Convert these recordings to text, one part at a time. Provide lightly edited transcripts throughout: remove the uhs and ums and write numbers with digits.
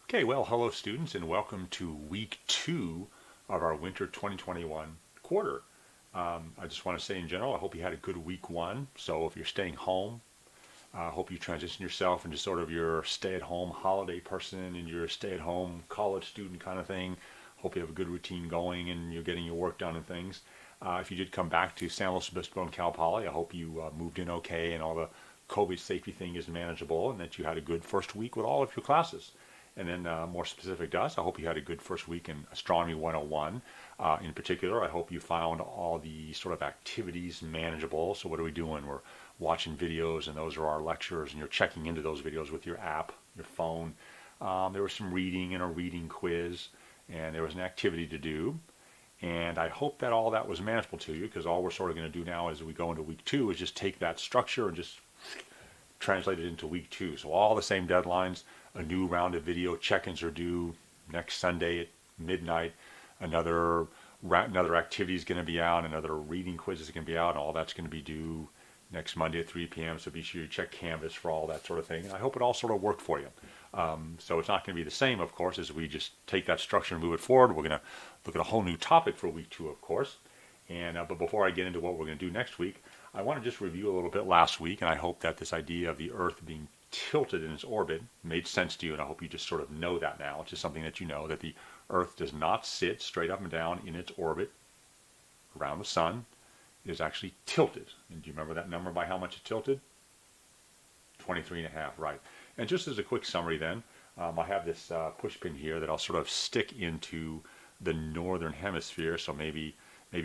Okay, well, hello students, and welcome to week 2 of our winter 2021 quarter. I just want to say in general, I hope you had a good week 1. So if you're staying home, I hope you transition yourself into sort of your stay-at-home holiday person and your stay-at-home college student kind of thing. Hope you have a good routine going and you're getting your work done and things. If you did come back to San Luis Obispo and Cal Poly, I hope you moved in okay and all the COVID safety thing is manageable and that you had a good first week with all of your classes. And then more specific to us, I hope you had a good first week in Astronomy 101. In particular, I hope you found all the sort of activities manageable. So what are we doing? We're watching videos, and those are our lectures, and you're checking into those videos with your app, your phone. There was some reading and a reading quiz, and there was an activity to do. And I hope that all that was manageable to you, because all we're sort of going to do now as we go into week 2 is just take that structure and just translate it into week 2. So all the same deadlines. A new round of video check-ins are due next Sunday at midnight. Another activity is going to be out. Another reading quiz is going to be out. And all that's going to be due next Monday at 3 p.m. So be sure you check Canvas for all that sort of thing. And I hope it all sort of worked for you. So it's not going to be the same, of course, as we just take that structure and move it forward. We're going to look at a whole new topic for week 2, of course. And but before I get into what we're going to do next week, I want to just review a little bit last week. And I hope that this idea of the Earth being tilted in its orbit made sense to you, and I hope you just sort of know that now. It's just something that you know, that the Earth does not sit straight up and down in its orbit around the sun. It is actually tilted. And do you remember that number by how much it tilted? 23.5, right. And just as a quick summary then, I have this push pin here that I'll sort of stick into the northern hemisphere, so maybe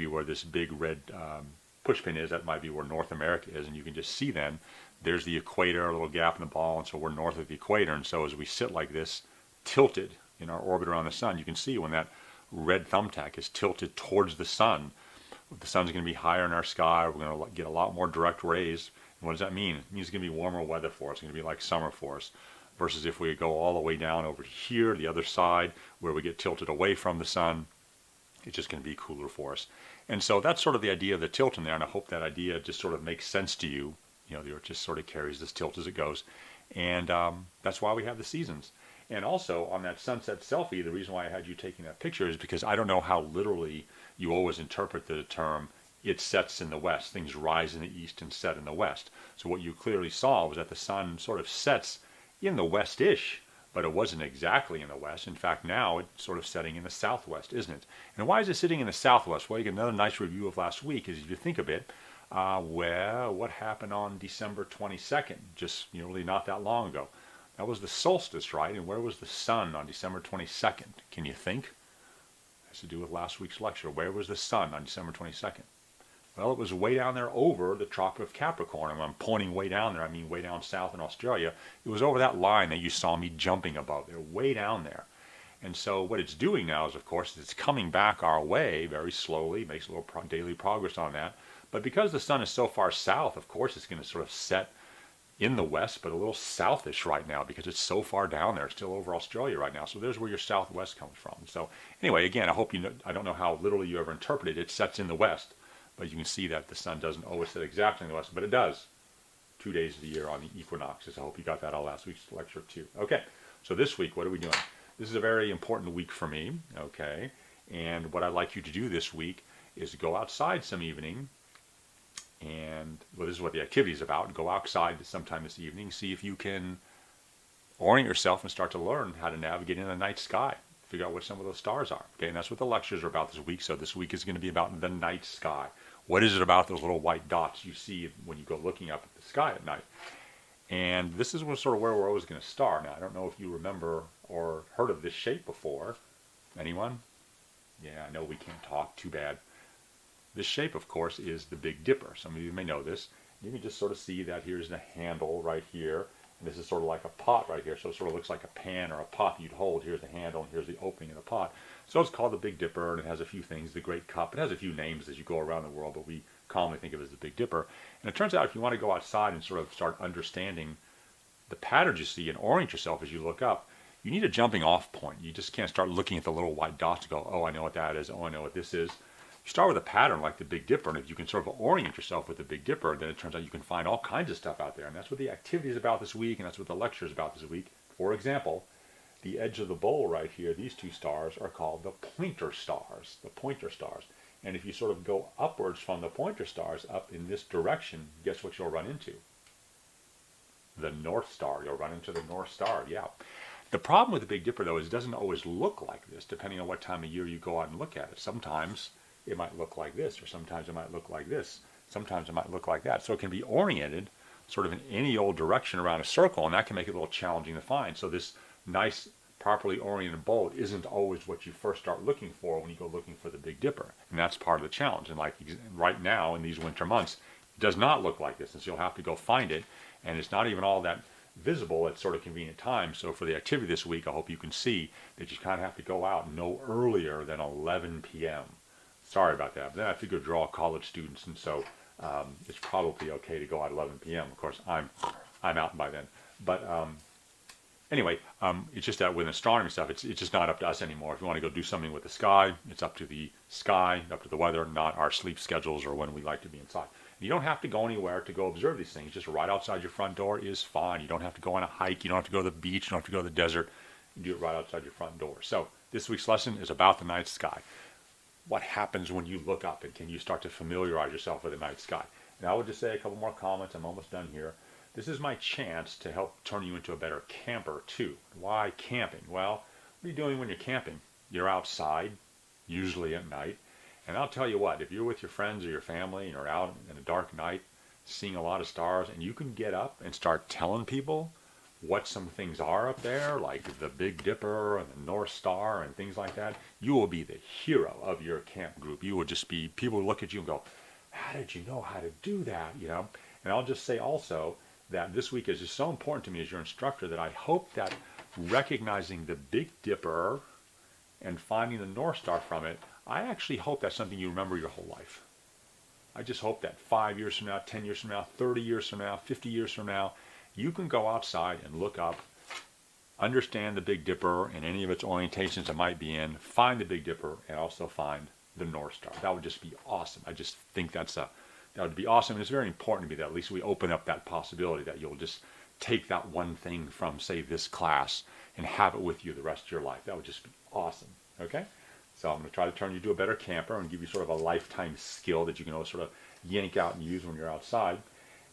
where this big red push pin is, that might be where North America is, and you can just see then there's the equator, a little gap in the ball, and so we're north of the equator. And so as we sit like this, tilted in our orbit around the sun, you can see when that red thumbtack is tilted towards the sun, the sun's going to be higher in our sky. We're going to get a lot more direct rays. And what does that mean? It means it's going to be warmer weather for us. It's going to be like summer for us. Versus if we go all the way down over here, the other side, where we get tilted away from the sun, it's just going to be cooler for us. And so that's sort of the idea of the tilt in there, and I hope that idea just sort of makes sense to you. You know, the Earth just sort of carries this tilt as it goes. And that's why we have the seasons. And also, on that sunset selfie, the reason why I had you taking that picture is because I don't know how literally you always interpret the term, it sets in the west. Things rise in the east and set in the west. So what you clearly saw was that the sun sort of sets in the west-ish, but it wasn't exactly in the west. In fact, now it's sort of setting in the southwest, isn't it? And why is it sitting in the southwest? Well, you get another nice review of last week is if you think of it, well, what happened on December 22nd, just really not that long ago? That was the solstice, right? And where was the sun on December 22nd? Can you think? It has to do with last week's lecture. Where was the sun on December 22nd? Well, it was way down there over the Tropic of Capricorn. And when I'm pointing way down there, I mean way down south in Australia. It was over that line that you saw me jumping above. They're way down there. And so what it's doing now is, of course, it's coming back our way very slowly, makes a little daily progress on that. But because the sun is so far south, of course, it's going to sort of set in the west, but a little southish right now because it's so far down there. It's still over Australia right now. So there's where your southwest comes from. So anyway, again, I hope you know, I don't know how literally you ever interpret it. It sets in the west, but you can see that the sun doesn't always set exactly in the west, but it does 2 days of the year on the equinoxes. I hope you got that out last week's lecture too. Okay, so this week, what are we doing? This is a very important week for me, okay? And what I'd like you to do this week is go outside some evening. And well, this is what the activity is about. Go outside sometime this evening, see if you can orient yourself and start to learn how to navigate in the night sky. Figure out what some of those stars are. Okay, and that's what the lectures are about this week. So this week is going to be about the night sky. What is it about those little white dots you see when you go looking up at the sky at night? And this is sort of where we're always going to start. Now, I don't know if you remember or heard of this shape before. Anyone? Yeah, I know we can't talk. Too bad. This shape, of course, is the Big Dipper. Some of you may know this. You can just sort of see that here's the handle right here. And this is sort of like a pot right here. So it sort of looks like a pan or a pot you'd hold. Here's the handle and here's the opening of the pot. So it's called the Big Dipper, and it has a few things. The Great Cup. It has a few names as you go around the world, but we commonly think of it as the Big Dipper. And it turns out if you want to go outside and sort of start understanding the patterns you see and orient yourself as you look up, you need a jumping off point. You just can't start looking at the little white dots and go, oh, I know what that is. Oh, I know what this is. You start with a pattern like the Big Dipper, and if you can sort of orient yourself with the Big Dipper, then it turns out you can find all kinds of stuff out there. And that's what the activity is about this week, and that's what the lecture is about this week. For example, the edge of the bowl right here, these two stars are called the pointer stars, the pointer stars. And if you sort of go upwards from the pointer stars up in this direction, guess what you'll run into? The North Star. You'll run into the North Star, yeah. The problem with the Big Dipper, though, is it doesn't always look like this, depending on what time of year you go out and look at it. Sometimes it might look like this, or sometimes it might look like this. Sometimes it might look like that. So it can be oriented sort of in any old direction around a circle, and that can make it a little challenging to find. So this nice, properly oriented bowl isn't always what you first start looking for when you go looking for the Big Dipper. And that's part of the challenge. And like right now in these winter months, it does not look like this. And so you'll have to go find it. And it's not even all that visible at sort of convenient times. So for the activity this week, I hope you can see that you kind of have to go out no earlier than 11 p.m. Sorry about that. But then I figure draw college students, and so it's probably okay to go out 11 p.m. Of course, I'm out by then. But anyway, it's just that with astronomy stuff, it's just not up to us anymore. If you want to go do something with the sky, it's up to the sky, up to the weather, not our sleep schedules or when we like to be inside. You don't have to go anywhere to go observe these things. Just right outside your front door is fine. You don't have to go on a hike. You don't have to go to the beach. You don't have to go to the desert. You do it right outside your front door. So this week's lesson is about the night sky. What happens when you look up, and can you start to familiarize yourself with the night sky? And I will just say a couple more comments. I'm almost done here. This is my chance to help turn you into a better camper too. Why camping? Well, what are you doing when you're camping? You're outside, usually at night. And I'll tell you what, if you're with your friends or your family and you're out in a dark night seeing a lot of stars, and you can get up and start telling people what some things are up there, like the Big Dipper and the North Star and things like that, you will be the hero of your camp group. You will just be, people will look at you and go, how did you know how to do that, you know? And I'll just say also that this week is just so important to me as your instructor that I hope that recognizing the Big Dipper and finding the North Star from it, I actually hope that's something you remember your whole life. I just hope that 5 years from now, 10 years from now, 30 years from now, 50 years from now, you can go outside and look up, understand the Big Dipper and any of its orientations it might be in, find the Big Dipper, and also find the North Star. That would just be awesome. I just think that would be awesome. And it's very important to me that at least we open up that possibility that you'll just take that one thing from, say, this class and have it with you the rest of your life. That would just be awesome. Okay? So I'm going to try to turn you into a better camper and give you sort of a lifetime skill that you can always sort of yank out and use when you're outside.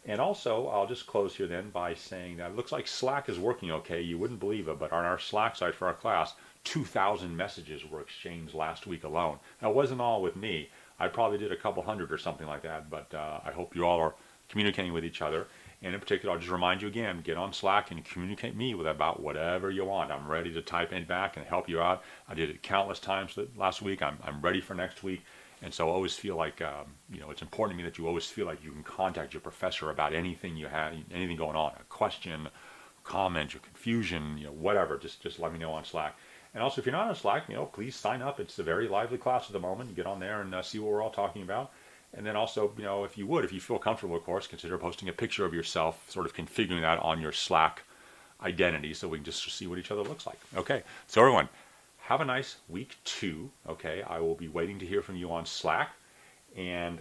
And also, I'll just close here then by saying that it looks like Slack is working okay. You wouldn't believe it, but on our Slack site for our class, 2,000 messages were exchanged last week alone. Now, it wasn't all with me. I probably did a couple hundred or something like that, but I hope you all are communicating with each other. And in particular, I'll just remind you again, get on Slack and communicate me with about whatever you want. I'm ready to type in back and help you out. I did it countless times last week. I'm ready for next week. And so I always feel like, it's important to me that you always feel like you can contact your professor about anything you have, anything going on, a question, comment, your confusion, whatever. Just let me know on Slack. And also, if you're not on Slack, please sign up. It's a very lively class at the moment. You get on there and see what we're all talking about. And then also, if you feel comfortable, of course, consider posting a picture of yourself, sort of configuring that on your Slack identity so we can just see what each other looks like. Okay, so everyone, have a nice week 2. Okay, I will be waiting to hear from you on Slack and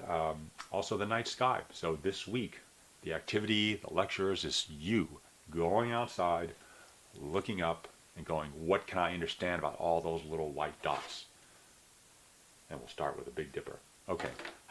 also the night sky. So this week, the activity, the lectures is you going outside, looking up, and going, what can I understand about all those little white dots? And we'll start with the Big Dipper. Okay.